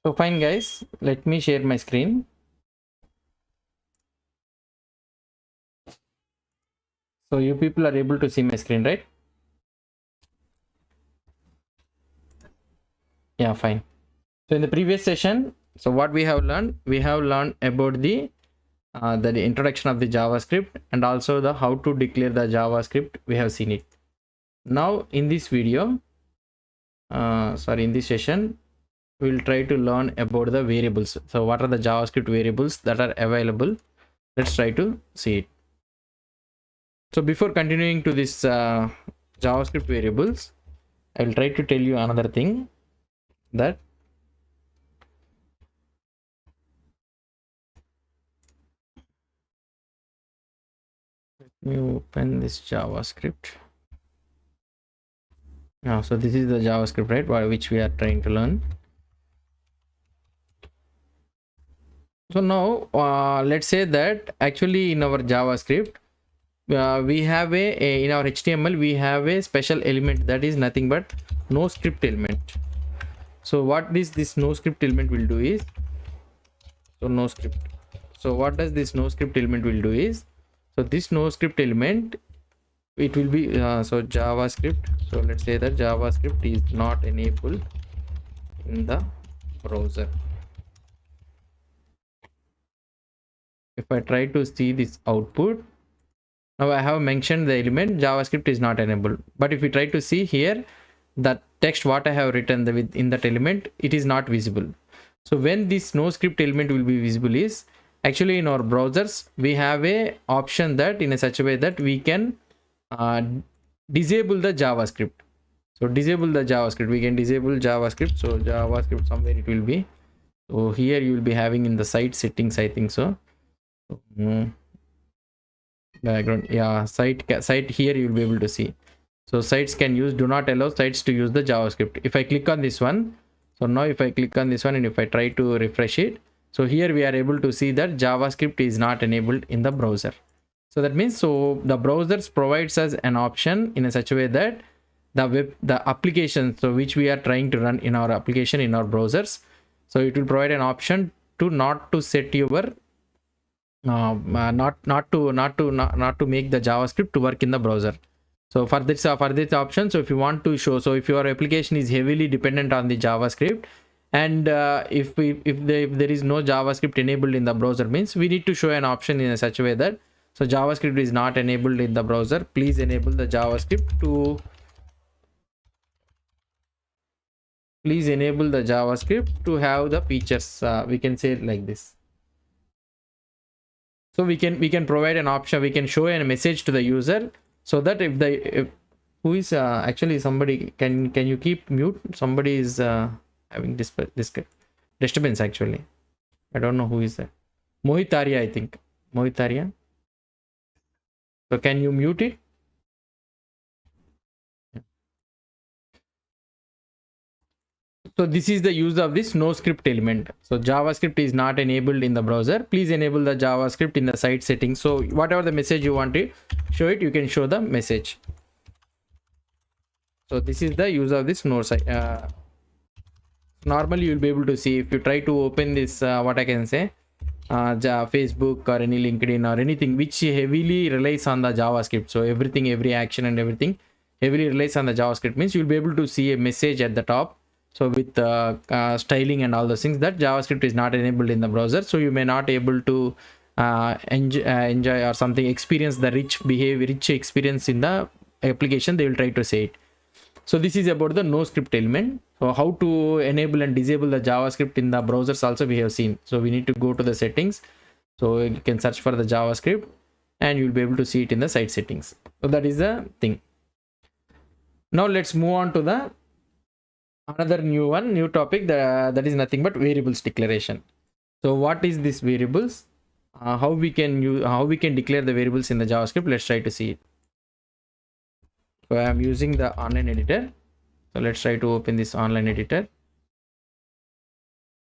So fine guys, let me share my screen. So you people are able to see my screen, right? Yeah, fine. So in the previous session, so what we have learned about the introduction of the JavaScript and also the how to declare the JavaScript. We have seen it. Now in this video, in this session, we will try to learn about the variables. So what are the JavaScript variables that are available? Let's try to see it. So before continuing to this JavaScript variables, I will try to tell you another thing, that let me open this JavaScript. So this is the JavaScript, right, which we are trying to learn. So now let's say that actually in our JavaScript we have in our HTML we have a special element that is nothing but no script element. So what this no script element will do is, no script. So what does this no script element will do is, so this no script element, it will be JavaScript. So let's say that JavaScript is not enabled in the browser. If I try to see this output, now I have mentioned the element JavaScript is not enabled, but if we try to see here, the text what I have written in that element, it is not visible. So when this no script element will be visible is, actually in our browsers we have a option that in a such a way that we can disable the JavaScript. So disable the JavaScript, we can disable JavaScript. So JavaScript somewhere it will be, so here you will be having in the site settings, I think so. Background, yeah, site here you will be able to see. So sites can use, do not allow sites to use the JavaScript. If I click on this one, so now if I click on this one and if I try to refresh it, so here we are able to see that JavaScript is not enabled in the browser. So that means, so the browsers provides us an option in a such a way that the application, so which we are trying to run in our application in our browsers, so it will provide an option to not to set your not to make the JavaScript to work in the browser. So for this option, so if you want to show, so if your application is heavily dependent on the JavaScript, and if there is no JavaScript enabled in the browser, means we need to show an option in such a way that, so JavaScript is not enabled in the browser, please enable the JavaScript to have the features, we can say it like this. So we can provide an option, we can show a message to the user, so that if who is actually somebody, can you keep mute, somebody is having this disturbance actually. I don't know who is that. Mohit Arya, I think. Mohit Arya. So can you mute it? So this is the use of this no script element. So JavaScript is not enabled in the browser, please enable the JavaScript in the site settings. So whatever the message you want to show it, you can show the message. So this is the use of this no site. Normally you'll be able to see, if you try to open this what I can say, Facebook or any LinkedIn or anything which heavily relies on the JavaScript, so every action and everything heavily relies on the JavaScript, means you'll be able to see a message at the top, so with styling and all those things, that JavaScript is not enabled in the browser, so you may not able to enjoy or something, experience the rich experience in the application, they will try to say it. So this is about the no script element. So how to enable and disable the JavaScript in the browsers also we have seen. So we need to go to the settings, so you can search for the JavaScript and you'll be able to see it in the site settings. So that is the thing. Now let's move on to the another new topic, that is nothing but variables declaration. So what is this variables, how we can declare the variables in the JavaScript? Let's try to see it. So I am using the online editor, so let's try to open this online editor.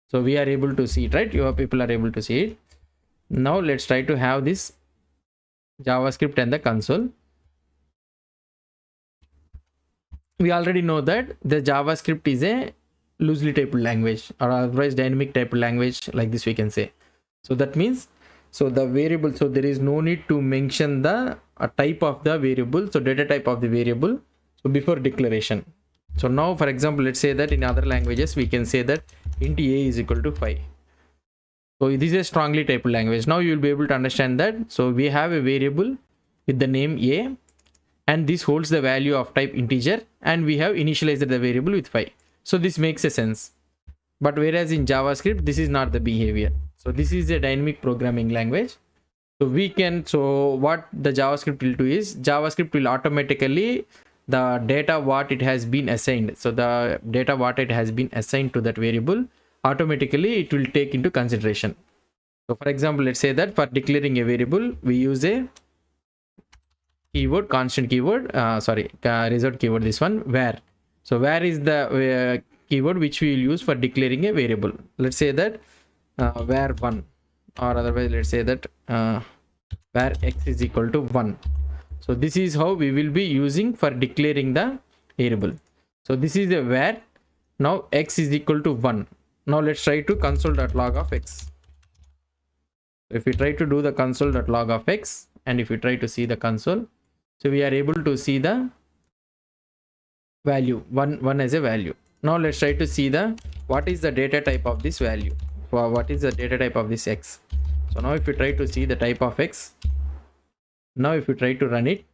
So we are able to see it, right? Your people are able to see it. Now let's try to have this JavaScript and the console. We already know that the JavaScript is a loosely typed language, or otherwise dynamic typed language, like this we can say. So that means, so the variable, so there is no need to mention the type of the variable, so data type of the variable, so before declaration. So now for example, let's say that in other languages we can say that int a is equal to 5. So this is a strongly typed language. Now you will be able to understand that. So we have a variable with the name a, and this holds the value of type integer, and we have initialized the variable with 5. So this makes a sense. But whereas in JavaScript, this is not the behavior. So this is a dynamic programming language. So we can, so what the JavaScript will do is, JavaScript will automatically, the data what it has been assigned, so the data what it has been assigned to that variable, automatically it will take into consideration. So for example, let's say that for declaring a variable, we use a keyword, constant keyword, result keyword, this one, where. So where is the keyword which we will use for declaring a variable. Let's say that where 1, or otherwise let's say that where x is equal to 1. So this is how we will be using for declaring the variable. So this is a where. Now x is equal to 1. Now let's try to console.log of x. If we try to do the console.log of x, and if we try to see the console, so we are able to see the value 1 as a value. Now let's try to see the what is the data type of this value, for what is the data type of this x. So now if you try to see the type of x, now if you try to run it,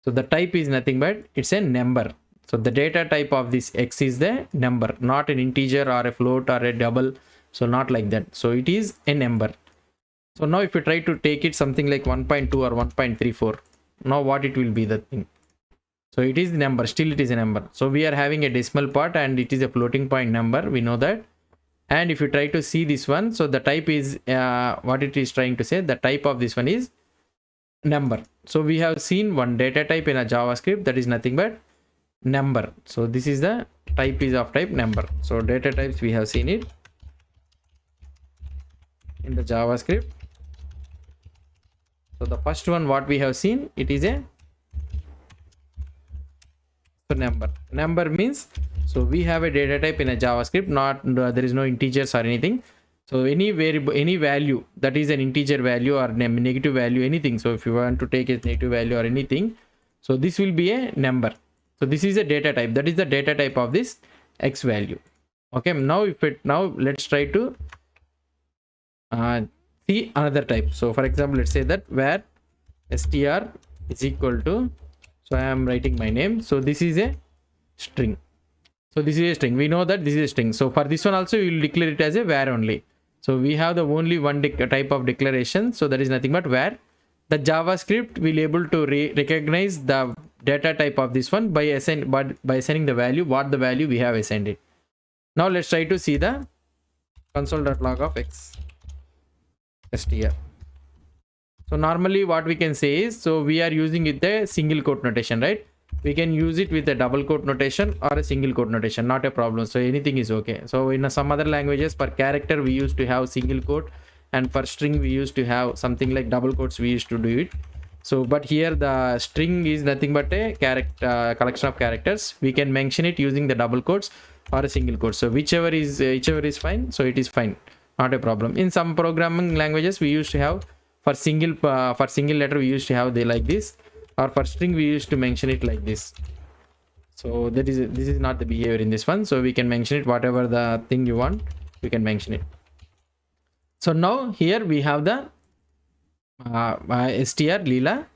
so the type is nothing but it's a number. So the data type of this x is the number, not an integer or a float or a double. So not like that. So it is a number. So now if you try to take it something like 1.2 or 1.34, now what it will be the thing. So it is the number, still it is a number. So we are having a decimal part and it is a floating point number, we know that. And if you try to see this one, so the type is what it is trying to say, the type of this one is number. So we have seen one data type in a JavaScript, that is nothing but number. So this is the type is of type number. So data types we have seen it in the JavaScript. So the first one what we have seen, it is a number means, so we have a data type in a JavaScript, not there is no integers or anything. So any variable, any value that is an integer value or negative value, anything. So if you want to take a negative value or anything, so this will be a number. So this is a data type, that is the data type of this x value. Okay, now if it, now let's try to see another type. So for example, let's say that where str is equal to, so I am writing my name, so this is a string. So this is a string, we know that this is a string. So for this one also we will declare it as a where only. So we have the only one type of declaration, so that is nothing but where. The JavaScript will able to recognize the data type of this one by assigning the value, what the value we have assigned it. Now let's try to see the console.log of x str. So normally what we can say is, so we are using it the single quote notation, right? We can use it with a double quote notation or a single quote notation, not a problem. So anything is okay. So in some other languages, per character we used to have single quote, and for string we used to have something like double quotes, we used to do it. So but here the string is nothing but a character collection of characters. We can mention it using the double quotes or a single quote. So whichever is fine. So it is fine, not a problem. In some programming languages we used to have for single letter we used to have they like this, or for string we used to mention it like this. So that is, this is not the behavior in this one. So we can mention it whatever the thing you want, we can mention it. So now here we have the str Leela,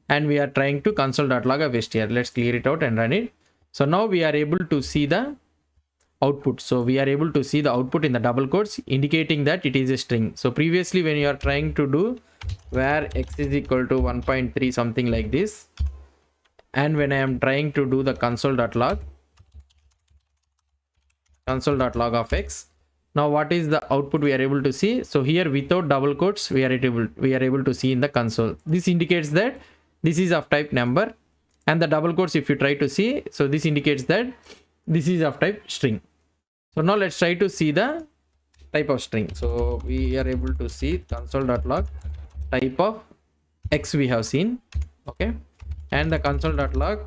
and we are trying to console.log of str. Let's clear it out and run it. So now we are able to see the output. So we are able to see the output in the double quotes, indicating that it is a string. So previously when you are trying to do where x is equal to 1.3 something like this, and when I am trying to do the console.log of x, now what is the output we are able to see? So here without double quotes we are able to see in the console. This indicates that this is of type number, and the double quotes if you try to see, so this indicates that this is of type string. So now let's try to see the type of string. So we are able to see console.log type of x we have seen, okay, and the console.log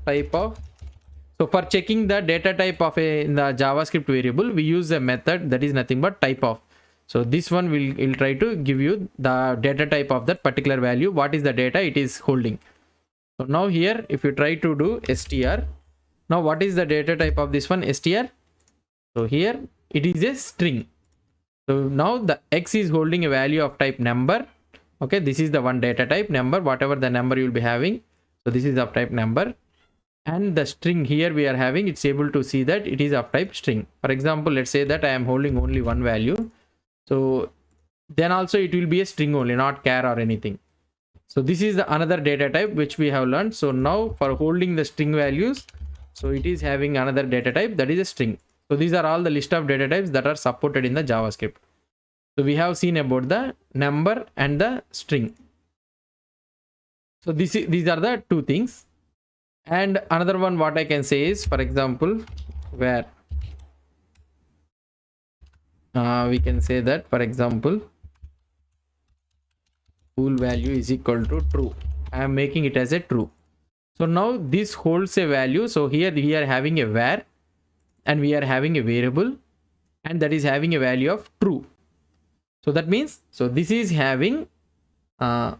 type of, So for checking the data type of in the JavaScript variable, we use a method that is nothing but type of. So this one will try to give you the data type of that particular value. What is the data it is holding? So now here, if you try to do str, now what is the data type of this one str? So here it is a string. So now the x is holding a value of type number. Okay, this is the one data type number, whatever the number you will be having. So this is of type number. And the string here we are having, it's able to see that it is of type string. For example, let's say that I am holding only one value. So then also it will be a string only, not char or anything. So this is the another data type which we have learned. So now for holding the string values, so it is having another data type that is a string. So these are all the list of data types that are supported in the JavaScript. So we have seen about the number and the string. So these are the two things. And another one what I can say is, for example, where we can say that, for example, bool value is equal to true. I am making it as a true. So now this holds a value. So here we are having a var and we are having a variable and that is having a value of true. So that means, so this is having what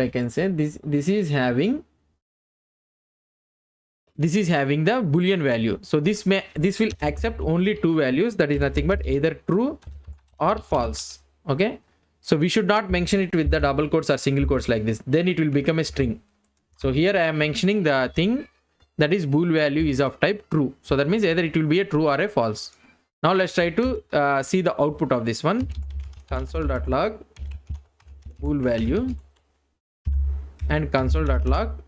I can say, this is having the boolean value. So this will accept only two values, that is nothing but either true or false. Okay, so we should not mention it with the double quotes or single quotes like this, then it will become a string. So here I am mentioning the thing that is bool value is of type true. So that means either it will be a true or a false. Now let's try to see the output of this one. Console.log bool value and console.log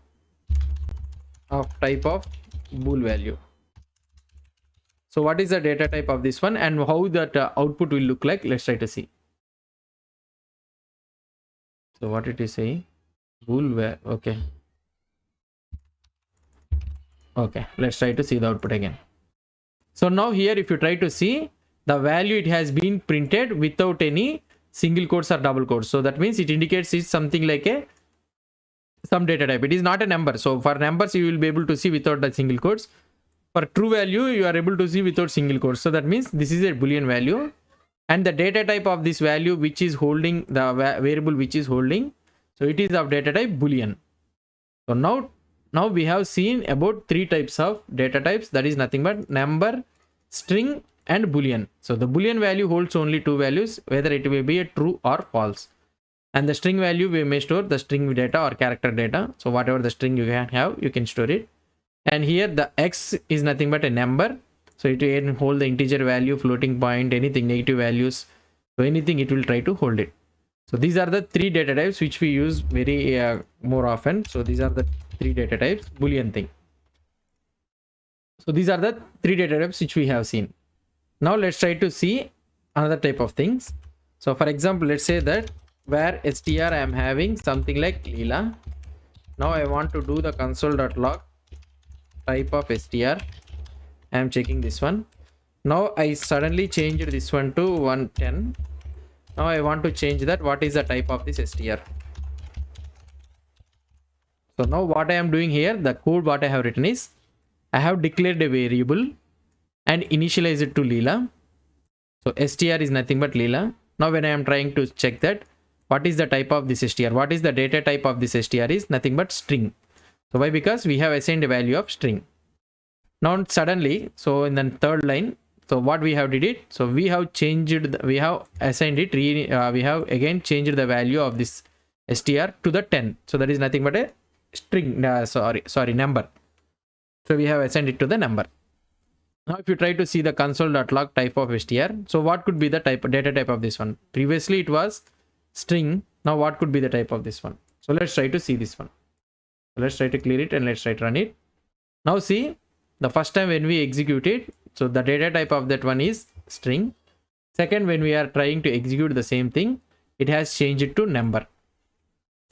of type of bool value. So what is the data type of this one and how that output will look like? Let's try to see. So what it is saying, bool okay. Okay, let's try to see the output again. So now here if you try to see the value, it has been printed without any single quotes or double quotes. So that means it indicates it's something like some data type. It is not a number. So for numbers you will be able to see without the single quotes. For true value you are able to see without single quotes. So that means this is a boolean value and the data type of this value which is holding the variable which is holding, so it is of data type boolean. So now we have seen about three types of data types, that is nothing but number, string and boolean. So the boolean value holds only two values, whether it will be a true or false. And the string value we may store the string data or character data. So whatever the string you can have, you can store it. And here the x is nothing but a number. So it will hold the integer value, floating point, anything, negative values. So anything it will try to hold it. So these are the three data types which we use very more often. So these are the three data types, boolean thing. So these are the three data types which we have seen. Now let's try to see another type of things. So for example, let's say that where str I am having something like Leela. Now I want to do the console.log type of str. I am checking this one. Now I suddenly changed this one to 110. Now I want to change that. What is the type of this str? So now what I am doing here, the code what I have written is, I have declared a variable and initialize it to Leela. So str is nothing but Leela. Now when I am trying to check that, what is the type of this str? What is the data type of this str is nothing but string. So why? Because we have assigned a value of string. Now suddenly, so in the third line, so what we have did it, so we have changed, we have assigned it, we have again changed the value of this str to the 10. So that is nothing but a string, number. So we have assigned it to the number. Now if you try to see the console.log type of str, so what could be the data type of this one? Previously it was string. Now what could be the type of this one? So let's try to see this one. So let's try to clear it and let's try to run it. Now see, the first time when we execute it, so the data type of that one is string. Second, when we are trying to execute the same thing, it has changed it to number.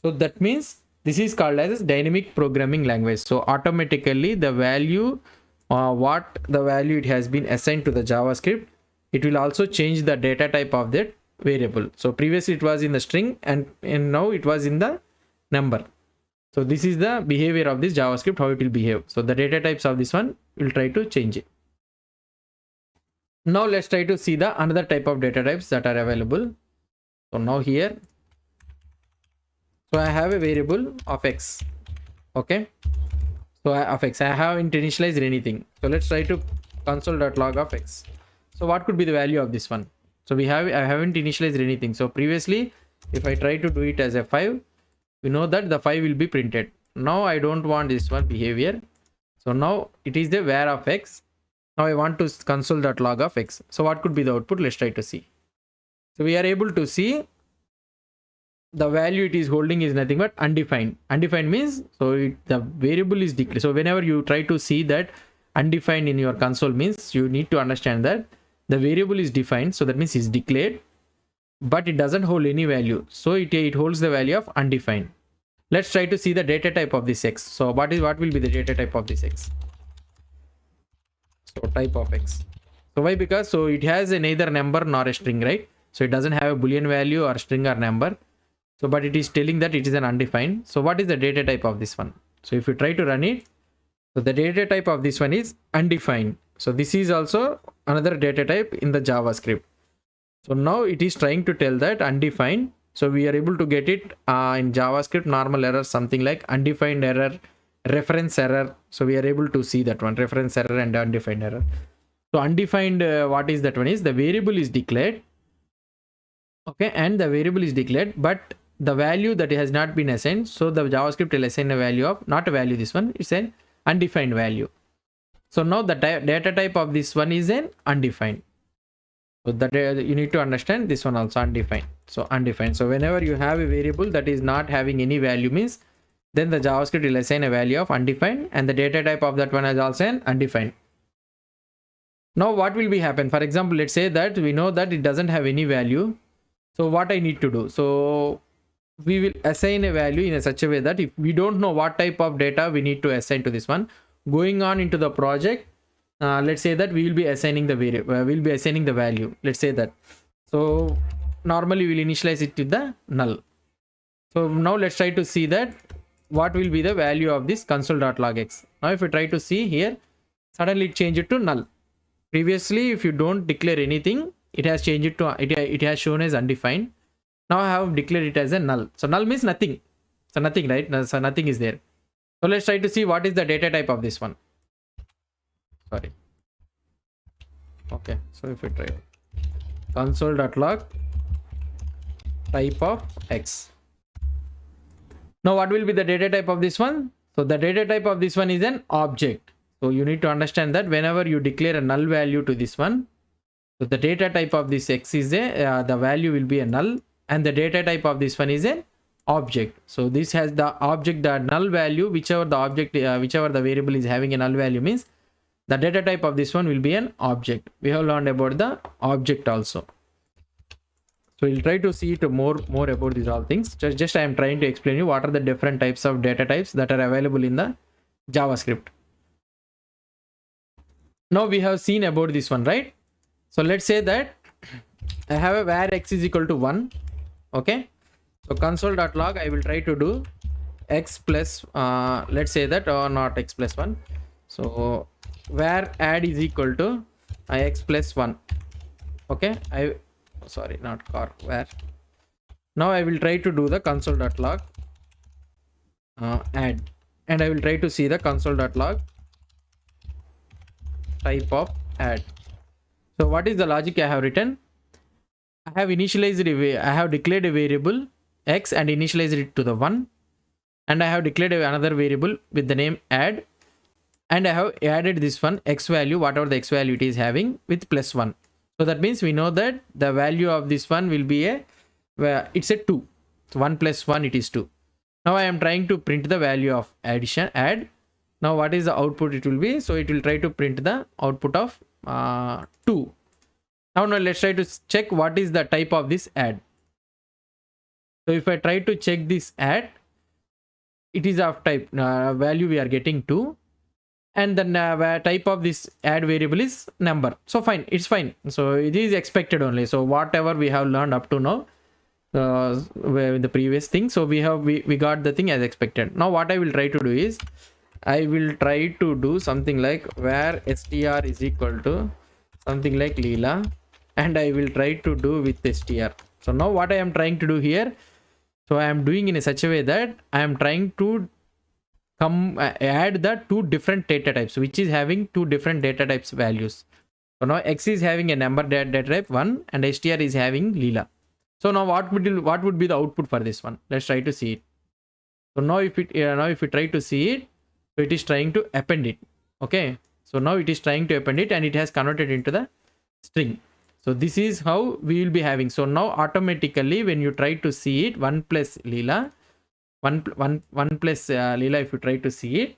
So that means this is called as dynamic programming language. So automatically the value, what the value it has been assigned to the JavaScript, it will also change the data type of that variable. So previously it was in the string and now it was in the number. So this is the behavior of this JavaScript, how it will behave. So the data types of this one, we'll try to change it. Now let's try to see the another type of data types that are available. So now here, so I have a variable of x. Okay. So of x, I haven't initialized anything. So let's try to console.log of x. So what could be the value of this one? So I haven't initialized anything. So previously, if I try to do it as a 5, we know that the 5 will be printed. Now I don't want this one behavior. So now it is the var of x. Now I want to console.log of x. So what could be the output? Let's try to see. So we are able to see the value it is holding is nothing but undefined. Undefined means the variable is declared. So whenever you try to see that undefined in your console means you need to understand that the variable is defined. So that means it's declared, but it doesn't hold any value. So it holds the value of undefined. Let's try to see the data type of this x. So what will be the data type of this x? So type of x. So why? Because so it has a neither number nor a string, right? So it doesn't have a boolean value or string or number. So but it is telling that it is an undefined. So what is the data type of this one? So if you try to run it, so the data type of this one is undefined. So this is also another data type in the JavaScript. So now it is trying to tell that undefined. So we are able to get it in JavaScript normal error, something like undefined error, reference error. So we are able to see that one, reference error and undefined error. So undefined, what is that one is the variable is declared. Okay, and the variable is declared, but the value that has not been assigned. So the JavaScript will assign a value of, not a value, this one, it's an undefined value. So now the data type of this one is an undefined. So that you need to understand this one also undefined. So undefined. So whenever you have a variable that is not having any value means, then the JavaScript will assign a value of undefined, and the data type of that one is also an undefined. Now what will be happen? For example, let's say that we know that it doesn't have any value. So what I need to do? So we will assign a value in such a way that if we don't know what type of data we need to assign to this one, going on into the project, let's say that we will be assigning the variable, we'll be assigning the value. Let's say that. So normally we'll initialize it to the null. So now let's try to see that what will be the value of this console.log x. Now if you try to see here, suddenly it changed it to null. Previously, if you don't declare anything, it has changed it to, it has shown as undefined. Now I have declared it as a null. So null means nothing. So nothing, right? So nothing is there. So let's try to see what is the data type of this one. Sorry. Okay. So if we try console.log type of x. Now what will be the data type of this one? So the data type of this one is an object. So you need to understand that whenever you declare a null value to this one, so the data type of this x is a, the value will be a null, and the data type of this one is an object. So this has the object, the null value, whichever the object, whichever the variable is having a null value means the data type of this one will be an object. We have learned about the object also. So we'll try to see it more about these all things. Just I am trying to explain you what are the different types of data types that are available in the JavaScript. Now we have seen about this one, right? So let's say that I have a var x is equal to 1. Okay. So console.log, I will try to do x plus, let's say that, or not x plus 1. So var add is equal to x plus 1. Okay. Sorry, not car, var. Now I will try to do the console.log add, and I will try to see the console.log type of add. So what is the logic I have written? I have initialized I have declared a variable x and initialized it to the 1, and I have declared another variable with the name add, and I have added this one x value, whatever the x value it is having, with plus 1. So that means we know that the value of this one will be it's a 2. So 1 plus 1, it is 2. Now I am trying to print the value of add. Now what is the output it will be? So it will try to print the output of 2. Now let's try to check what is the type of this add. So if I try to check this add, it is of type value we are getting 2, and then type of this add variable is number. So fine, it's fine. So it is expected only. So whatever we have learned up to now, in the previous thing. So we got the thing as expected. Now what I will try to do is I will try to do something like where str is equal to something like Leela, and I will try to do with str. So now what I am trying to do here, so I am doing in a such a way that I am trying to add the two different data types, which is having two different data types values. So now x is having a number data type 1 and str is having Leela. So now what would be the output for this one? Let's try to see it. So now if we try to see it, so it is trying to append it. Okay, so now it is trying to append it and it has converted into the string. So this is how we will be having. So now automatically when you try to see it, 1 plus Leela, 1 plus Leela, if you try to see it,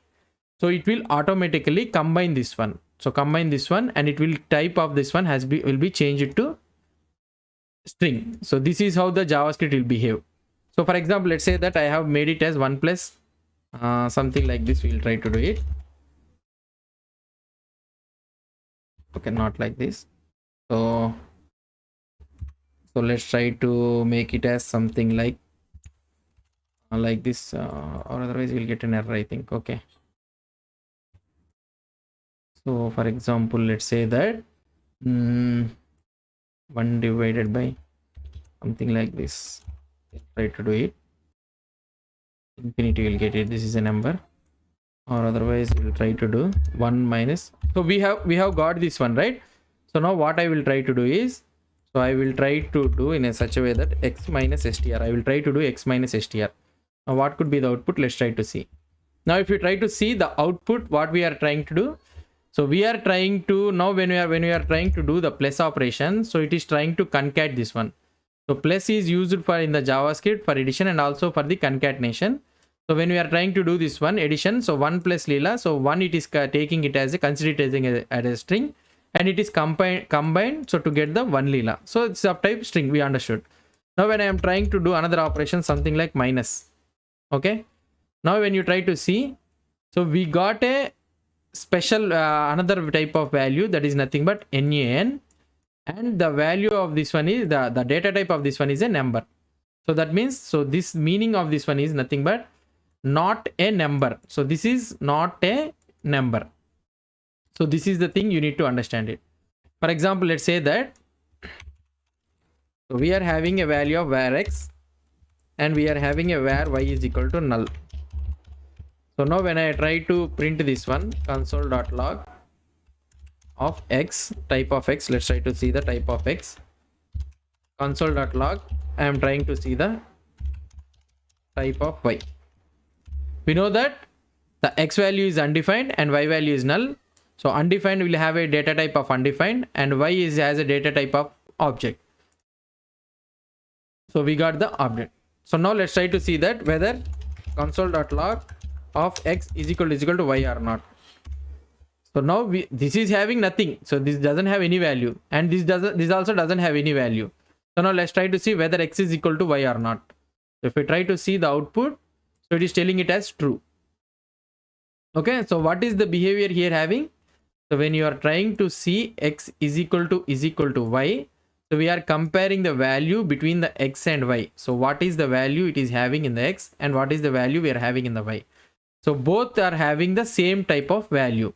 so it will automatically combine this one. So combine this one and it will type of this one will be changed to string. So this is how the JavaScript will behave. So for example, let's say that I have made it as 1 plus something like this. We'll try to do it. Okay, not like this. So let's try to make it as something like this, or otherwise we'll get an error, I think. Okay. So for example, let's say that 1 divided by something like this. Try to do it. Infinity will get it. This is a number, or otherwise we'll try to do 1 minus. So we have got this one, right? So now what I will try to do is, so I will try to do in a such a way that x minus str. I will try to do x minus str. Now what could be the output? Let's try to see. Now if you try to see the output, what we are trying to do, so we are trying to, now when we are trying to do the plus operation, so it is trying to concat this one. So plus is used for in the JavaScript for addition and also for the concatenation. So when we are trying to do this one addition, so 1 plus Leela, so 1 it is taking it as a considering as a string, and it is combined so to get the 1 Leela. So it's of type string, we understood. Now when I am trying to do another operation, something like minus. Okay, now when you try to see, so we got a special another type of value that is nothing but nan, and the value of this one is the data type of this one is a number. So that means, so this meaning of this one is nothing but not a number. So this is not a number. So this is the thing you need to understand it. For example, let's say that, so we are having a value of var x and we are having a var y is equal to null. So now when I try to print this one, console.log of x, type of x, let's try to see the type of x. Console.log, I am trying to see the type of y. We know that the x value is undefined and y value is null. So undefined will have a data type of undefined and y is as a data type of object. So we got the object. So now let's try to see that whether console.log of x is equal to y or not. So now this is having nothing. So this doesn't have any value, and this also doesn't have any value. So now let's try to see whether x is equal to y or not. So if we try to see the output, so it is telling it as true. Okay, so what is the behavior here having? So when you are trying to see x is equal to y, so we are comparing the value between the x and y. So what is the value it is having in the x and what is the value we are having in the y. So both are having the same type of value.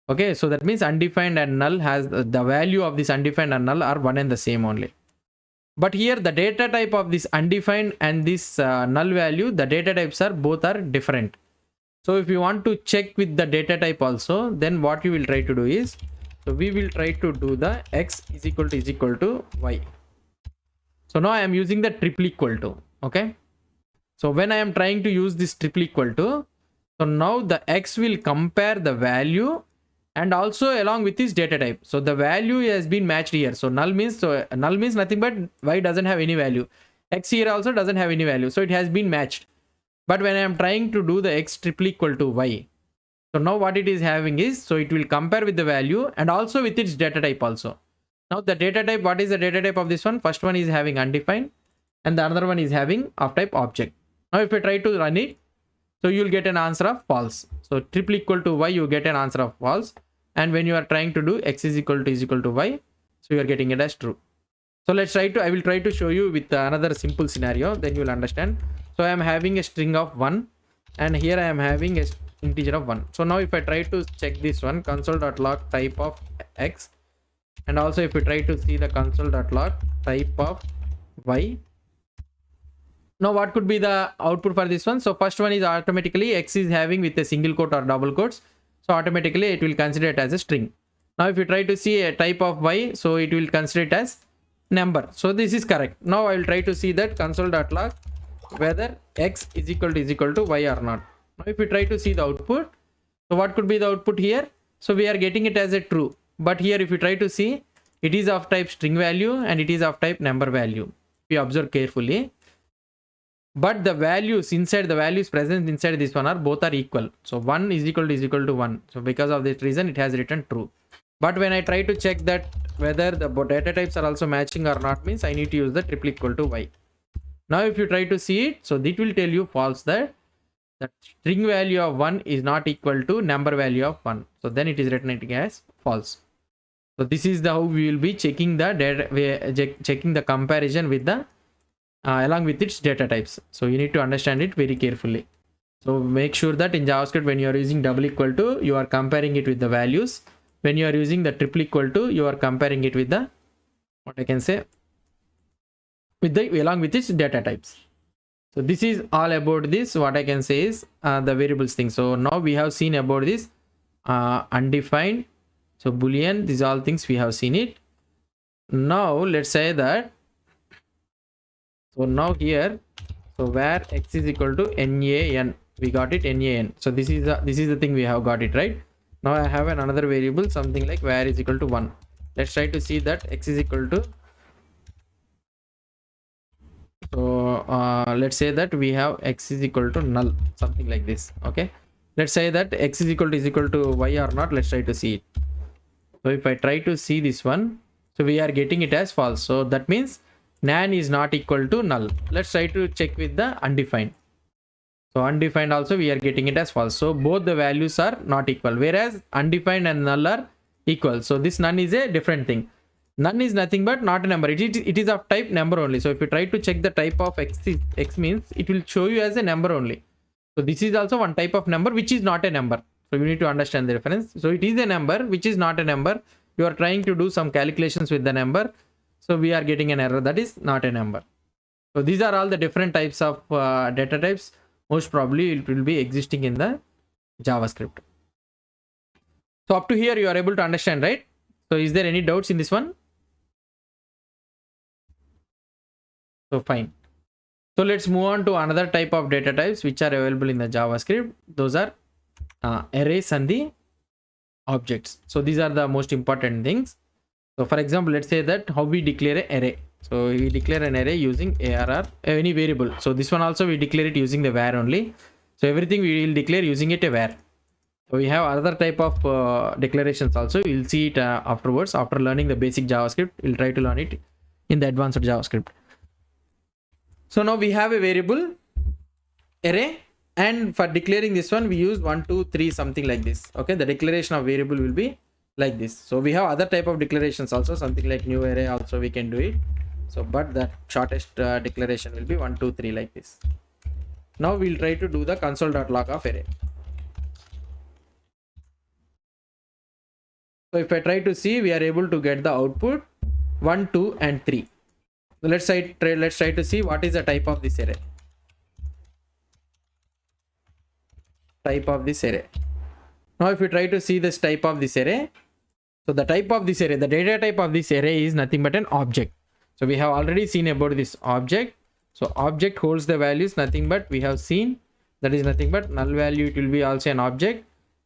Okay, so that means undefined and null has the value of this undefined and null are one and the same only. But here the data type of this undefined and this null value, the data types are both are different. So if you want to check with the data type also, then what you will try to do is, so we will try to do the x is equal to y. So now I am using the triple equal to. Okay, so when I am trying to use this triple equal to, so now the x will compare the value and also along with this data type. So the value has been matched here. So null means nothing but y doesn't have any value. X here also doesn't have any value. So it has been matched. But when I am trying to do the x triple equal to y, so now what it is having is, so it will compare with the value and also with its data type also. Now the data type, what is the data type of this one? First one is having undefined and the other one is having of type object. Now if I try to run it, so you will get an answer of false. So triple equal to y, you get an answer of false. And when you are trying to do x is equal to y, so you are getting it as true. So I will try to show you with another simple scenario, then you will understand. So I am having a string of 1 and here I am having a integer of 1. So now if I try to check this one, console.log type of x, and also if we try to see the console.log type of y. Now what could be the output for this one? So first one is automatically x is having with a single quote or double quotes. So automatically it will consider it as a string. Now if you try to see a type of y, so it will consider it as number. So this is correct. Now I will try to see that console.log whether x is equal to y or not. Now if we try to see the output, so what could be the output here? So we are getting it as a true. But here if you try to see, it is of type string value and it is of type number value. If you observe carefully. But the values inside, the values present inside this one are both are equal. So 1 is equal to 1. So because of this reason, it has written true. But when I try to check that whether the data types are also matching or not, means I need to use the triple equal to y. Now if you try to see it, so it will tell you false, that the string value of 1 is not equal to number value of 1. So then it is written as false. So this is how we will be checking the data, checking the comparison with the along with its data types. So you need to understand it very carefully. So make sure that in JavaScript, when you are using double equal to, you are comparing it with the values. When you are using the triple equal to, you are comparing it with the, what I can say, with the along with its data types. So this is all about this. What I can say is the variables thing. So now we have seen about this undefined, so boolean, these all things we have seen it. Now let's say that, so now here, so where x is equal to nan, we got it nan. So this is the thing we have got it, right? Now I have another variable, something like where is equal to 1. Let's try to see that x is equal to, so let's say that we have x is equal to null, something like this. Okay, let's say that x is equal to y or not. Let's try to see it. So if I try to see this one, so we are getting it as false. So that means nan is not equal to null. Let's try to check with the undefined. So undefined also we are getting it as false. So both the values are not equal, whereas undefined and null are equal. So this none is a different thing. None is nothing but not a number. It is of type number only. So if you try to check the type of x means it will show you as a number only. So this is also one type of number which is not a number. So you need to understand the difference. So it is a number which is not a number. You are trying to do some calculations with the number. So we are getting an error that is not a number. So these are all the different types of data types. Most probably it will be existing in the JavaScript. So up to here you are able to understand, right? So is there any doubts in this one? So fine. So let's move on to another type of data types which are available in the JavaScript. Those are arrays and the objects. So these are the most important things. So for example, let's say that how we declare an array. So we declare an array using ARR, any variable. So this one also we declare it using the var only. So everything we will declare using it a var. So we have other type of declarations also. We'll see it afterwards. After learning the basic JavaScript, we'll try to learn it in the advanced JavaScript. So now we have a variable array, and for declaring this one we use 1 2 3 something like this. Okay, the declaration of variable will be like this. So we have other type of declarations also, something like new array also we can do it. So but the shortest declaration will be 1 2 3 like this. Now we'll try to do the console.log of array. So if I try to see, we are able to get the output 1 2 and 3. So let's try to see what is the type of this array. Type of this array. Now if you try to see this type of this array, so the type of this array, the data type of this array is nothing but an object. So we have already seen about this object. So object holds the values, nothing but we have seen that is nothing but null value. It will be also an object,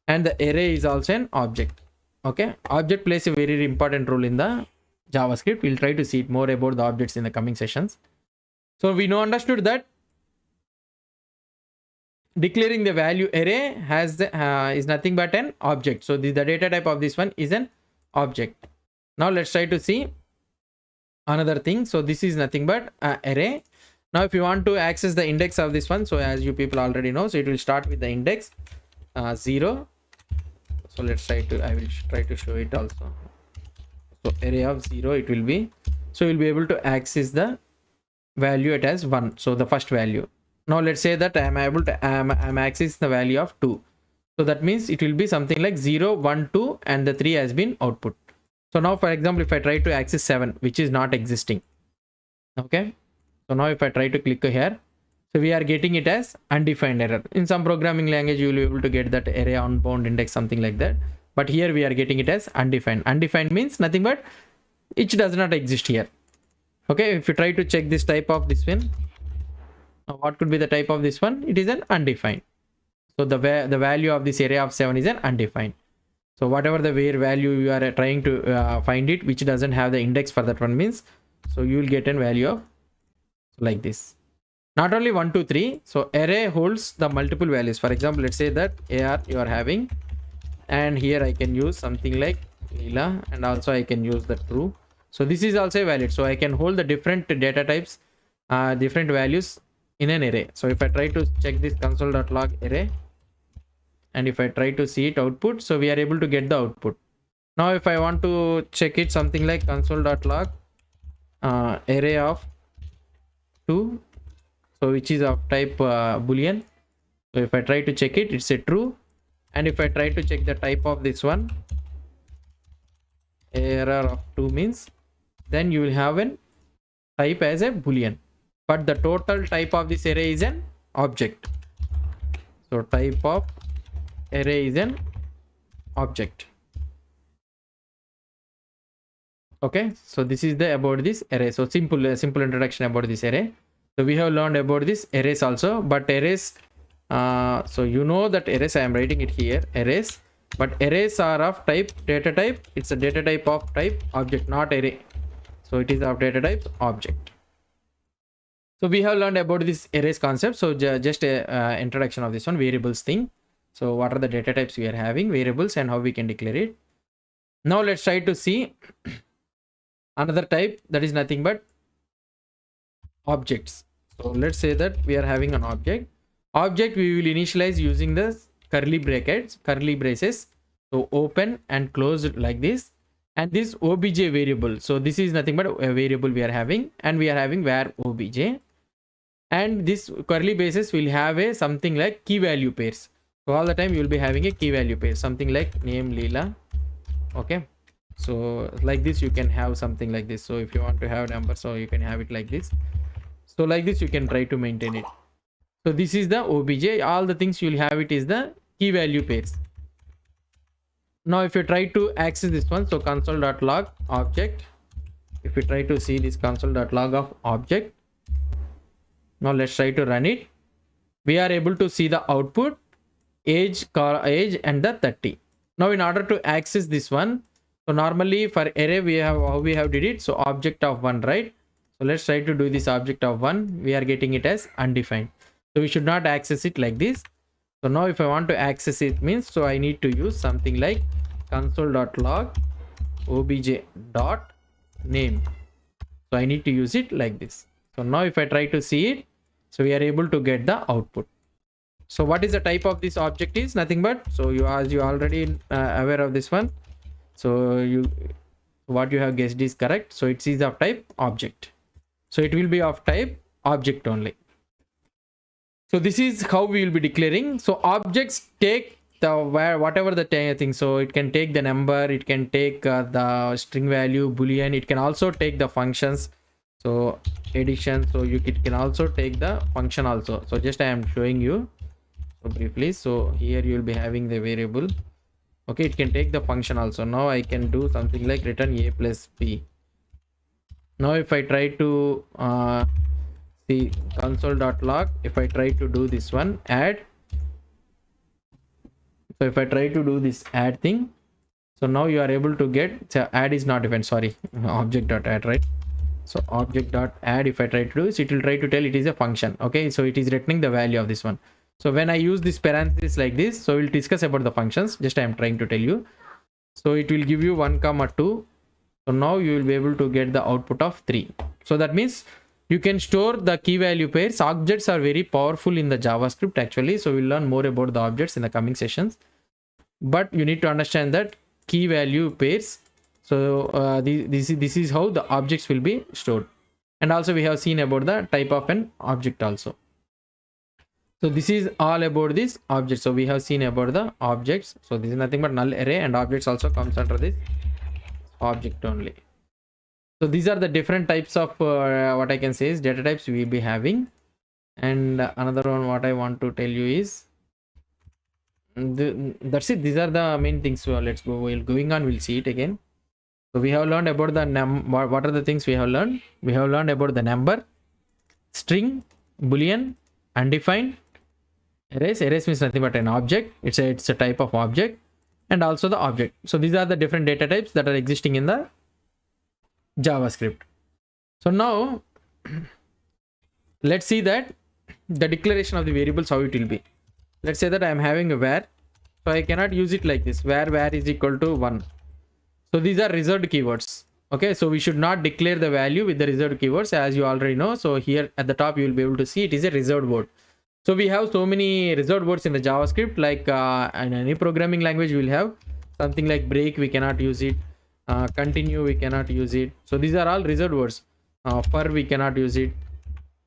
and the array is also an object. Okay, object plays a very important role in the JavaScript. We'll try to see it more about the objects in the coming sessions. So we now understood that declaring the value array has is nothing but an object. So the data type of this one is an object. Now let's try to see another thing. So this is nothing but array. Now if you want to access the index of this one, so as you people already know, so it will start with the index 0. So let's try to, I will try to show it also. So array of 0 it will be. So you'll be able to access the value it as 1, so the first value. Now let's say that I'm accessing the value of 2, so that means it will be something like 0 1 2 and the 3 has been output. So now for example, if I try to access 7, which is not existing, okay, so now if I try to click here, so we are getting it as undefined error. In some programming language you will be able to get that array unbound index, something like that, but here we are getting it as undefined. Undefined means nothing but it does not exist here. Okay, if you try to check this type of this one, what could be the type of this one? It is an undefined. So the value of this array of 7 is an undefined. So whatever the var value you are trying to find it, which doesn't have the index for that one means, so you will get a value of like this. Not only 1 2 3, so array holds the multiple values. For example, let's say that AR you are having, and here I can use something like Leela, and also I can use the true. So this is also valid, so I can hold the different data types, different values in an array. So if I try to check this console.log array, and if I try to see it output, so we are able to get the output. Now if I want to check it, something like console.log array of 2, so which is of type boolean. So if I try to check it, it's a true. And if I try to check the type of this one, error of 2 means, then you will have an type as a boolean, but the total type of this array is an object. So type of array is an object. Okay, so this is the about this array. So simple introduction about this array. So we have learned about this arrays also, but arrays, so you know that arrays, I am writing it here, arrays, but arrays are of type data type. It's a data type of type object, not array. So it is of data type object. So we have learned about this arrays concept. So just a introduction of this one, variables thing. So what are the data types we are having, variables, and how we can declare it. Now let's try to see another type, that is nothing but objects. So let's say that we are having an object. Object we will initialize using the curly braces. So open and close like this, and this obj variable. So this is nothing but a variable we are having, and we are having var obj, and this curly braces will have a something like key value pairs. So all the time you will be having a key value pair, something like name Leela. Okay, so like this you can have something like this. So if you want to have number, so you can have it like this. So like this you can try to maintain it. So this is the obj. All the things you will have it is the key value pairs. Now if you try to access this one, so console.log object, if you try to see this console.log of object, now let's try to run it. We are able to see the output, age and the 30. Now in order to access this one, so normally for array we have how we have did it. So object of 1, right? So let's try to do this object of 1. We are getting it as undefined, so we should not access it like this. So now if I want to access it means, so I need to use something like console.log obj.name. So I need to use it like this. So now if I try to see it, so we are able to get the output. So what is the type of this object is nothing but, so you, as you already aware of this one, so what you have guessed is correct. So it is of type object, so it will be of type object only. So this is how we will be declaring. So objects take the whatever the thing, so it can take the number, it can take the string value, boolean, it can also take the functions, so addition, so it can also take the function also. So just I am showing you so briefly. So here you will be having the variable. Okay, it can take the function also. Now I can do something like return a plus b. Now if I try to see console.log, if I try to do this one add, so if I try to do this add thing, so now you are able to get, so add is not defined, sorry, object.add, right? So object.add, if I try to do this, it will try to tell it is a function. Okay, so it is returning the value of this one. So when I use this parenthesis like this, so we'll discuss about the functions, just I am trying to tell you. So it will give you 1, 2. So now you will be able to get the output of 3. So that means you can store the key value pairs. Objects are very powerful in the JavaScript actually. So we'll learn more about the objects in the coming sessions. But you need to understand that key value pairs, So this is how the objects will be stored. And also we have seen about the type of an object also. So this is all about this object. So we have seen about the objects. So this is nothing but null array, and objects also comes under this object only. So these are the different types of what I can say is data types we will be having. And another one what I want to tell you is that's it. These are the main things. So let's go. While going on, we'll see it again. So we have learned about the what are the things we have learned? We have learned about the number, string, boolean, undefined, arrays. Arrays means nothing but an object. It's a type of object, and also the object. So these are the different data types that are existing in the JavaScript. So now let's see that the declaration of the variables, how it will be. Let's say that I am having a var, so I cannot use it like this. Var is equal to 1. So these are reserved keywords. Okay, so we should not declare the value with the reserved keywords, as you already know. So here at the top you will be able to see it is a reserved word. So we have so many reserved words in the JavaScript, like in any programming language we will have something like break, we cannot use it. Continue, we cannot use it. So these are all reserved words. For, we cannot use it.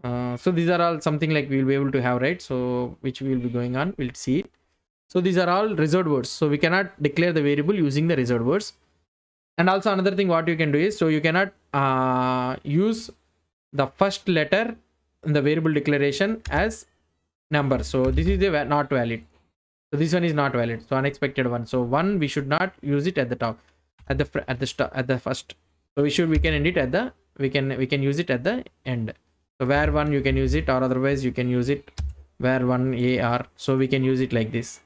So these are all something like we will be able to have, right? So which we will be going on, we'll see it. So these are all reserved words. So we cannot declare the variable using the reserved words. And also another thing what you can do is, so you cannot use the first letter in the variable declaration as number. So this is not valid. So this one is not valid. So unexpected one. So one, we should not use it at the top, at the first. So we can end it at the, we can use it at the end. So var one you can use it, or otherwise you can use it var one AR. So we can use it like this.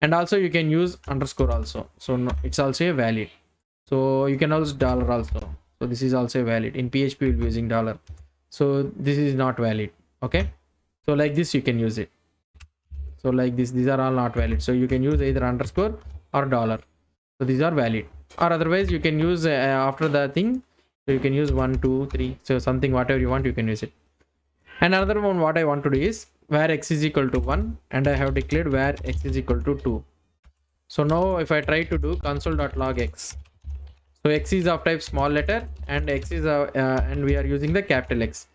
And also you can use underscore also. So no, it's also a valid. So you can use dollar also. So this is also valid. In PHP we'll be using dollar. So this is not valid. Okay. So like this you can use it. So like this, these are all not valid. So you can use either underscore or dollar. So these are valid. Or otherwise you can use after the thing. So you can use 1, 2, 3. So something whatever you want you can use it. And another one what I want to do is var x is equal to 1, and I have declared var x is equal to 2. So now if I try to do console.log x, so x is of type small letter, and x is and we are using the capital X.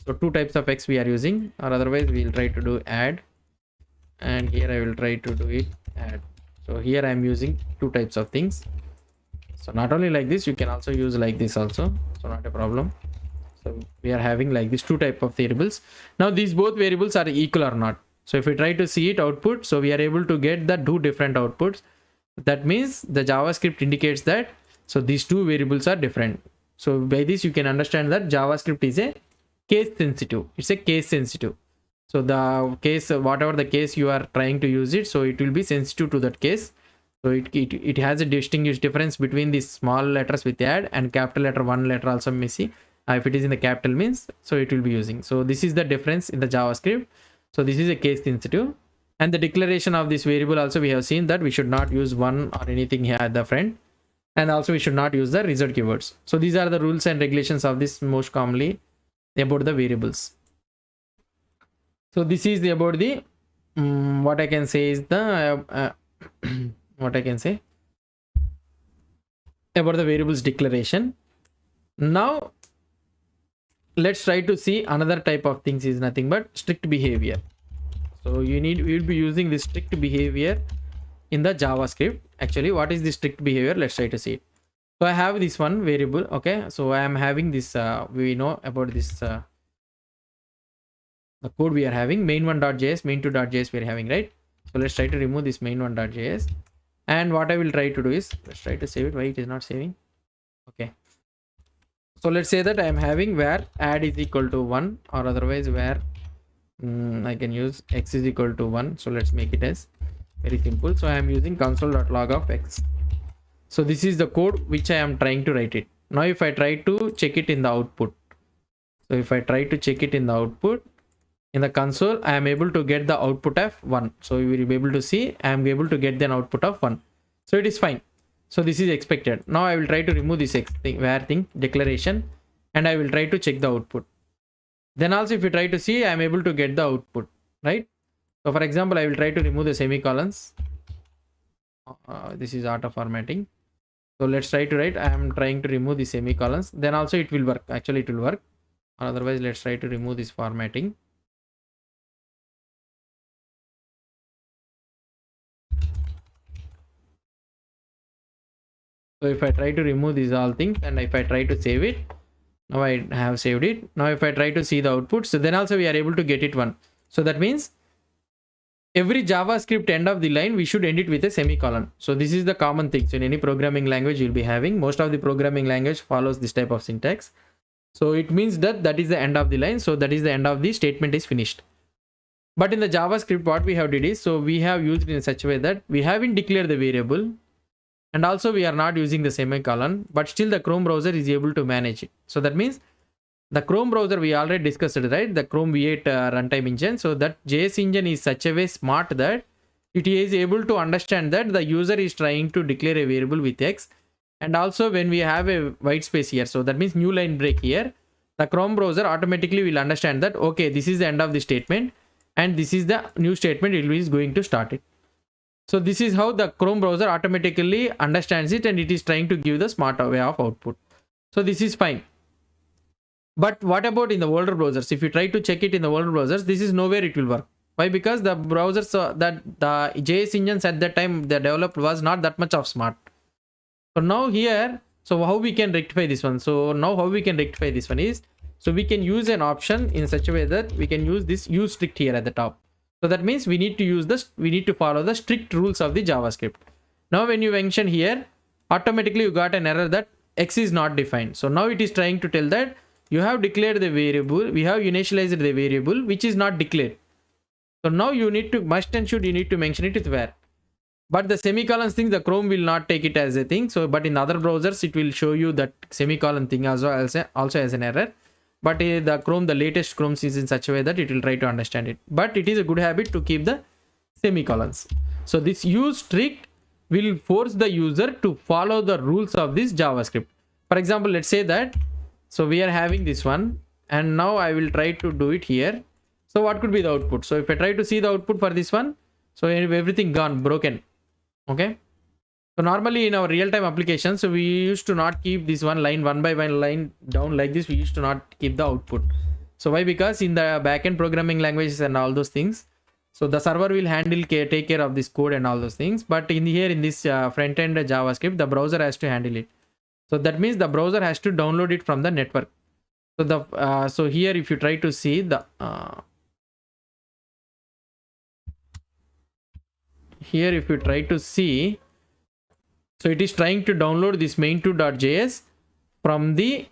So two types of x we are using, or otherwise we will try to do add, and here I will try to do it add. So here I am using two types of things. So not only like this, you can also use like this also. So not a problem. So we are having like this two type of variables. Now these both variables are equal or not. So if we try to see it output, so we are able to get the two different outputs. That means the JavaScript indicates that, so these two variables are different. So by this you can understand that JavaScript is a case sensitive. It's a case sensitive. So the case, whatever the case you are trying to use it, so it will be sensitive to that case. So it has a distinguished difference between these small letters with add and capital letter, one letter also missing. If it is in the capital means, so it will be using. So this is the difference in the JavaScript. So this is a case sensitive. And the declaration of this variable also, we have seen that we should not use one or anything here at the front. And also we should not use the reserved keywords. So these are the rules and regulations of this most commonly about the variables. So this is about the what I can say is the what I can say about the variables declaration. Now let's try to see another type of things is nothing but strict behavior. So we will be using this strict behavior in the JavaScript. Actually, what is the strict behavior? Let's try to see it. So I have this one variable. Okay, so I am having this we know about this the code we are having main1.js, main2.js we are having, right? So let's try to remove this main1.js, and what I will try to do is, let's try to save it. Why it is not saving? Okay, so let's say that I am having where add is equal to 1, or otherwise where I can use x is equal to 1. So let's make it as very simple. So I am using console.log of x. So this is the code which I am trying to write it. Now if I try to check it in the output, so if I try to check it in the output in the console, I am able to get the output of 1. So you will be able to see I am able to get an output of 1. So it is fine. So this is expected. Now I will try to remove this x thing, where thing declaration, and I will try to check the output. Then also if you try to see, I am able to get the output, right? So for example, I will try to remove the semicolons. This is auto formatting. So let's try to write. I am trying to remove the semicolons. Then also it will work. Actually, it will work. Otherwise, let's try to remove this formatting. So if I try to remove these all things and if I try to save it, now I have saved it. Now if I try to see the output, so then also we are able to get it one. So that means every JavaScript end of the line, we should end it with a semicolon. So this is the common thing. So in any programming language you'll be having, most of the programming language follows this type of syntax. So it means that that is the end of the line. So that is the end of the statement is finished. But in the JavaScript, what we have did is, so we have used in such a way that we haven't declared the variable. And also we are not using the semicolon, but still the Chrome browser is able to manage it. So that means the Chrome browser, we already discussed it, right? The Chrome V8 runtime engine. So that JS engine is such a way smart that it is able to understand that the user is trying to declare a variable with X. And also when we have a white space here, so that means new line break here, the Chrome browser automatically will understand that, okay, this is the end of the statement and this is the new statement it is going to start it. So this is how the Chrome browser automatically understands it and it is trying to give the smart way of output. So this is fine. But what about in the older browsers? If you try to check it in the older browsers, this is nowhere it will work. Why? Because the browsers that the JS engines at that time they developed was not that much of smart. So now here, so how we can rectify this one? So now how we can rectify this one is, so we can use an option in such a way that we can use this use strict here at the top. So that means we need to use this, we need to follow the strict rules of the JavaScript. Now when you mention here, automatically you got an error that X is not defined. So now it is trying to tell that you have declared the variable, we have initialized the variable which is not declared. So now you need to, must and should, you need to mention it with where. But the semicolons thing, the Chrome will not take it as a thing. So but in other browsers it will show you that semicolon thing also as an error. But the Chrome, the latest Chrome is in such a way that it will try to understand it. But it is a good habit to keep the semicolons. So this use strict will force the user to follow the rules of this JavaScript. For example, let's say that, so we are having this one and now I will try to do it here. So what could be the output? So if I try to see the output for this one, so everything gone, broken. Okay. So normally in our real-time applications, so we used to not keep this one by one line down like this. We used to not keep the output. So why? Because in the backend programming languages and all those things, so the server will take care of this code and all those things. But in here in this front-end JavaScript, the browser has to handle it. So that means the browser has to download it from the network. So the so here if you try to see the here if you try to see. So it is trying to download this main2.js from the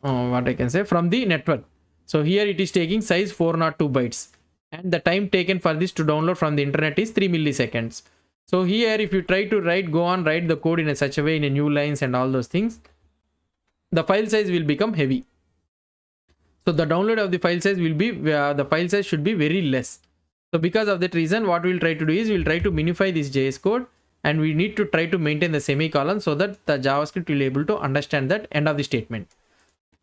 what I can say from the network. So here it is taking size 402 bytes and the time taken for this to download from the internet is 3 milliseconds. So here if you try to write the code in such a way in a new lines and all those things, the file size will become heavy. So the download of the file size will be the file size should be very less. So because of that reason, what we'll try to do is we'll try to minify this JS code. And we need to try to maintain the semicolon so that the JavaScript will be able to understand that end of the statement.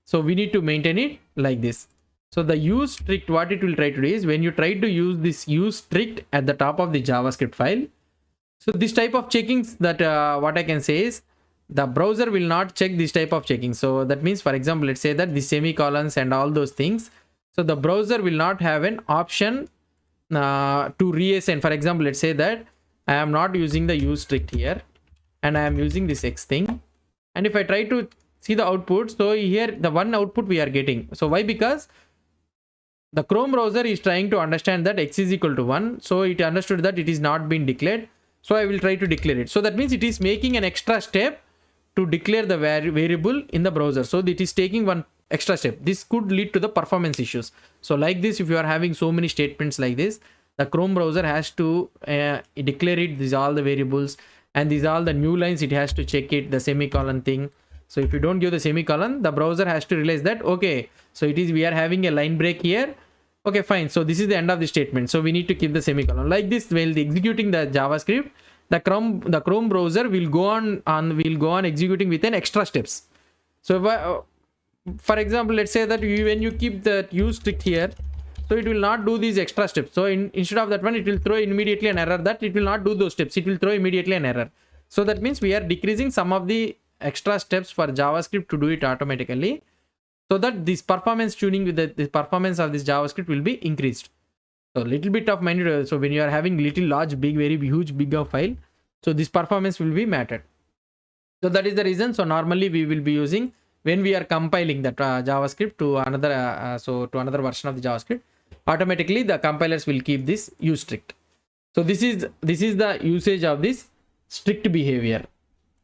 So we need to maintain it like this. So the use strict, what it will try to do is when you try to use this use strict at the top of the JavaScript file. So this type of checkings that what I can say is the browser will not check this type of checking. So that means, for example, let's say that the semicolons and all those things. So the browser will not have an option to reassign. For example, let's say that I am not using the use strict here and I am using this X thing. And if I try to see the output, so here the one output we are getting. So why? Because the Chrome browser is trying to understand that X is equal to 1. So it understood that it is not been declared. So I will try to declare it. So that means it is making an extra step to declare the variable in the browser. So it is taking one extra step. This could lead to the performance issues. So like this, if you are having so many statements like this, the Chrome browser has to declare it. These are all the variables and these are all the new lines. It has to check it, the semicolon thing. So if you don't give the semicolon, the browser has to realize that, okay, so it is, we are having a line break here. Okay, fine. So this is the end of the statement. So we need to keep the semicolon like this. While executing the JavaScript, the Chrome browser will go on executing with an extra steps. So for example, let's say that when you keep the use strict here, so it will not do these extra steps. So instead of that one, it will throw immediately an error that it will not do those steps. It will throw immediately an error. So that means we are decreasing some of the extra steps for JavaScript to do it automatically, so that this performance tuning with the performance of this JavaScript will be increased. So little bit of minute. So when you are having little large, big, very huge, big of file, so this performance will be mattered. So that is the reason. So normally we will be using when we are compiling that JavaScript to another to another version of the JavaScript, automatically the compilers will keep this use strict. So this is the usage of this strict behavior.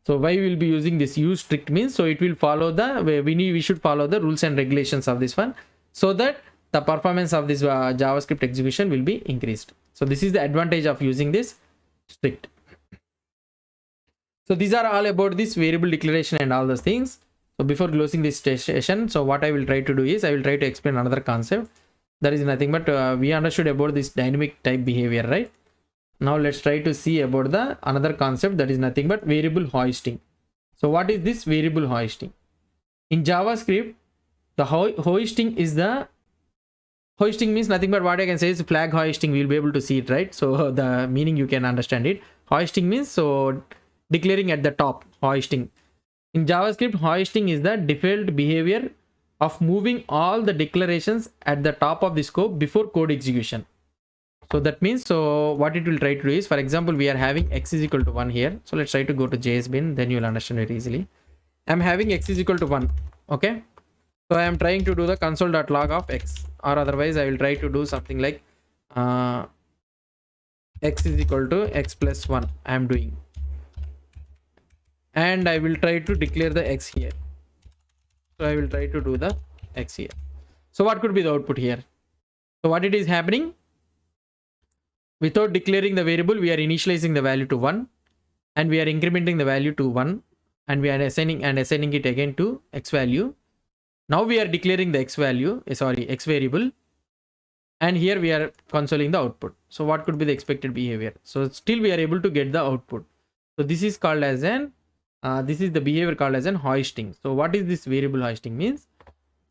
So why we will be using this use strict means, so it will follow the we should follow the rules and regulations of this one, so that the performance of this JavaScript execution will be increased. So this is the advantage of using this strict. So these are all about this variable declaration and all those things. So before closing this session, so what I will try to do is I will try to explain another concept. That is nothing but we understood about this dynamic type behavior, right? Now let's try to see about the another concept, that is nothing but variable hoisting. So what is this variable hoisting? In JavaScript, the hoisting means nothing but what I can say is flag hoisting. We'll be able to see it, right? So the meaning you can understand it. Hoisting means so declaring at the top, hoisting. In JavaScript, hoisting is the default behavior of moving all the declarations at the top of the scope before code execution. So that means, so what it will try to do is, for example, we are having x is equal to 1 here. So let's try to go to JSBin, then you'll understand it easily. I'm having x is equal to 1. Okay. So I am trying to do the console.log of x, or otherwise I will try to do something like x is equal to x plus 1. I am doing. And I will try to declare the x here. So I will try to do the x here. So what could be the output here? So what it is happening? Without declaring the variable, we are initializing the value to 1, and we are incrementing the value to 1, and we are assigning it again to x value. Now we are declaring the x variable, and here we are consoling the output. So what could be the expected behavior? So still we are able to get the output. So this is called as an this is the behavior called as an hoisting. So what is this variable hoisting means?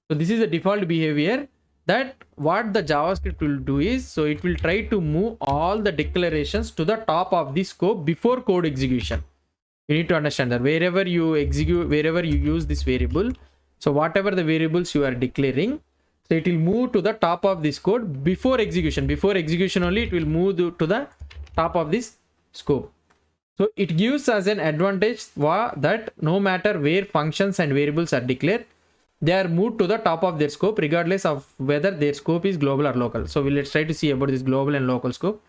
So this is the default behavior that what the JavaScript will do is, so it will try to move all the declarations to the top of the scope before code execution. You need to understand that wherever you use this variable, so whatever the variables you are declaring, so it will move to the top of this code before execution. Before execution only it will move to the top of this scope. So it gives us an advantage that no matter where functions and variables are declared, they are moved to the top of their scope regardless of whether their scope is global or local. So let's try to see about this global and local scope.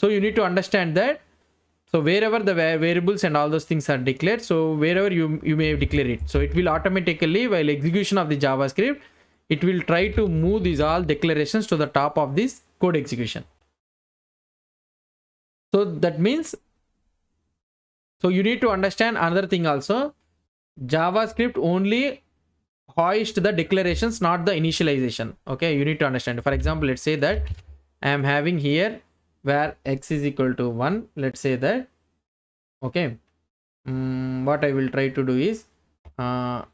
So you need to understand that, so wherever the variables and all those things are declared, so wherever you may declare it, so it will automatically, while execution of the JavaScript, it will try to move these all declarations to the top of this code execution. So that means, so you need to understand another thing also. JavaScript only hoist the declarations, not the initialization. Okay, you need to understand. For example, let's say that I am having here where x is equal to 1. Let's say that, okay, what I will try to do is I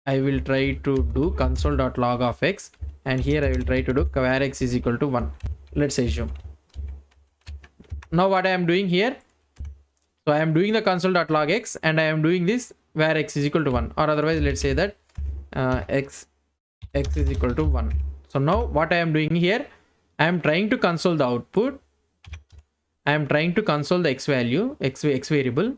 will try to do console.log of x, and here I will try to do where x is equal to 1. Let's assume. Now what I am doing here, so I am doing the console.log x, and I am doing this where x is equal to 1, or otherwise let's say that x is equal to 1. So now what I am doing here, I am trying to console the output. I am trying to console the x value, x variable,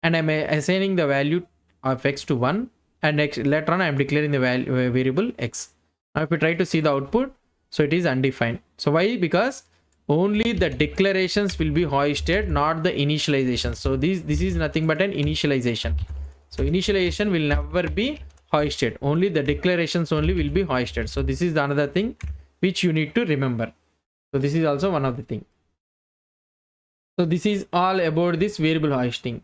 and I am assigning the value of x to 1, and later on I am declaring the variable x. Now if we try to see the output, so it is undefined. So why? Because only the declarations will be hoisted, not the initialization. So this is nothing but an initialization. So initialization will never be hoisted, only the declarations only will be hoisted. So this is another thing which you need to remember. So this is also one of the thing. So this is all about this variable hoisting.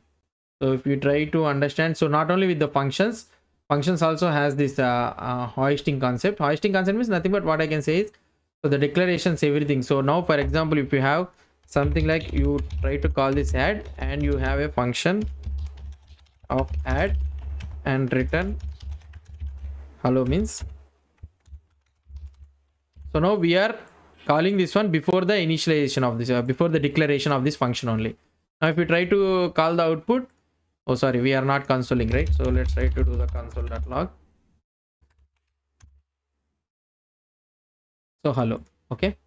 So if you try to understand, so not only with the functions also has this hoisting concept. Hoisting concept means nothing but what I can say is, so the declarations, everything. So now for example, if you have something like you try to call this add, and you have a function of add and return hello means, so now we are calling this one before the initialization of this, before the declaration of this function only. Now if we try to call the output, oh sorry, we are not consoling, right? So let's try to do the console.log. So hello. Okay,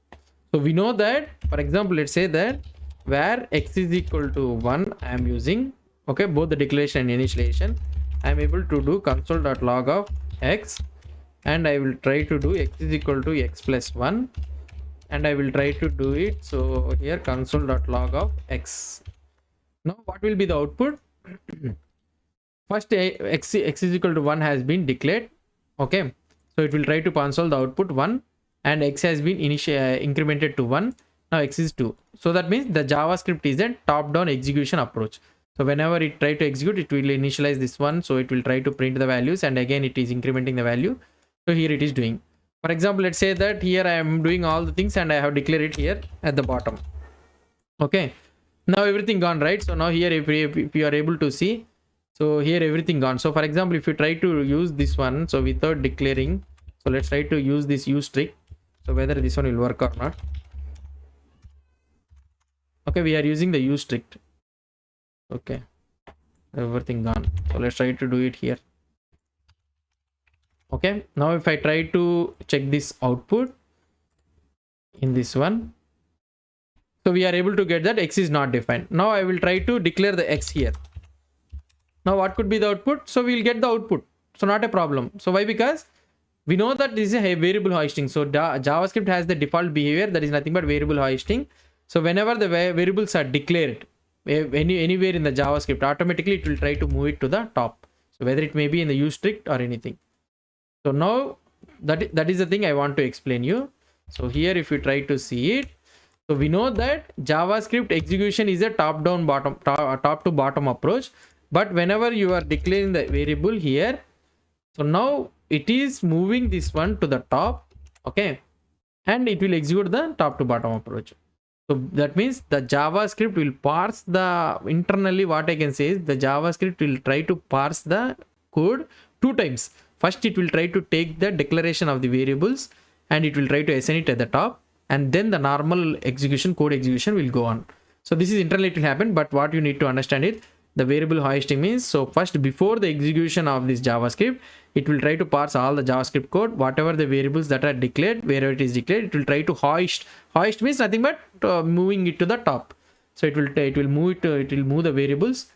so we know that, for example, let's say that where x is equal to 1, I am using, okay, both the declaration and initialization. I am able to do console.log of x, and I will try to do x is equal to x plus 1, and I will try to do it. So here console.log of x. Now what will be the output? First x is equal to 1 has been declared. Okay, so it will try to console the output 1, and x has been incremented to 1. Now x is 2. So that means the JavaScript is a top-down execution approach. So whenever it try to execute, it will initialize this one. So it will try to print the values, and again it is incrementing the value. So here it is doing. For example, let's say that here I am doing all the things and I have declared it here at the bottom. Okay, now everything gone, right? So now here if you are able to see, so here everything gone. So for example, if you try to use this one, so without declaring, so let's try to use this use trick. So whether this one will work or not. Okay, we are using the use trick. Okay, everything gone. So let's try to do it here. Okay, now if I try to check this output in this one, so we are able to get that x is not defined. Now I will try to declare the x here. Now what could be the output? So we will get the output. So not a problem. So why? Because we know that this is a variable hoisting. So JavaScript has the default behavior that is nothing but variable hoisting. So whenever the variables are declared anywhere in the JavaScript, automatically it will try to move it to the top. So whether it may be in the use strict or anything. So now that is the thing I want to explain you. So here if you try to see it, so we know that JavaScript execution is a top to bottom approach. But whenever you are declaring the variable here, so now it is moving this one to the top. Okay, and it will execute the top to bottom approach. So that means the JavaScript will parse the internally, what I can say is the JavaScript will try to parse the code 2 times. First it will try to take the declaration of the variables and it will try to assign it at the top, and then the normal execution, code execution will go on. So this is internally it will happen, but what you need to understand is the variable hoisting means, so first before the execution of this JavaScript, it will try to parse all the JavaScript code, whatever the variables that are declared, wherever it is declared, it will try to hoist. Hoist means nothing but moving it to the top. So it will move the variables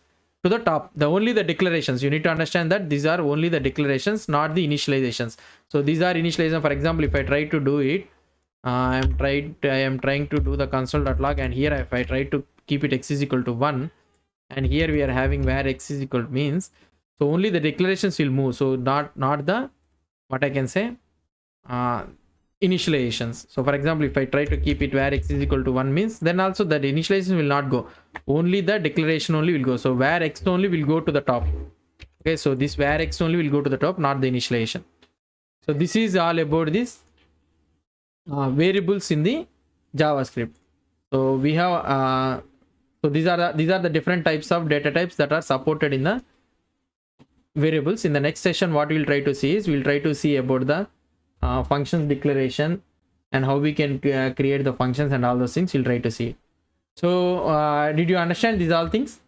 to the top. Only the declarations, you need to understand that these are only the declarations, not the initializations. So these are initialization. For example, if I try to do it, I am trying to do the console.log, and here if I try to keep it x is equal to 1, and here we are having where x is equal to means, so only the declarations will move. So not the, what I can say, initializations. So for example, if I try to keep it where x is equal to 1 means, then also the initialization will not go, only the declaration only will go. So where x only will go to the top. Okay, so this where x only will go to the top, not the initialization. So this is all about this variables in the JavaScript. So we have so these are the different types of data types that are supported in the variables. In the next session, what we'll try to see is we'll try to see about the functions declaration and how we can create the functions and all those things. We'll try to see. So did you understand these all things?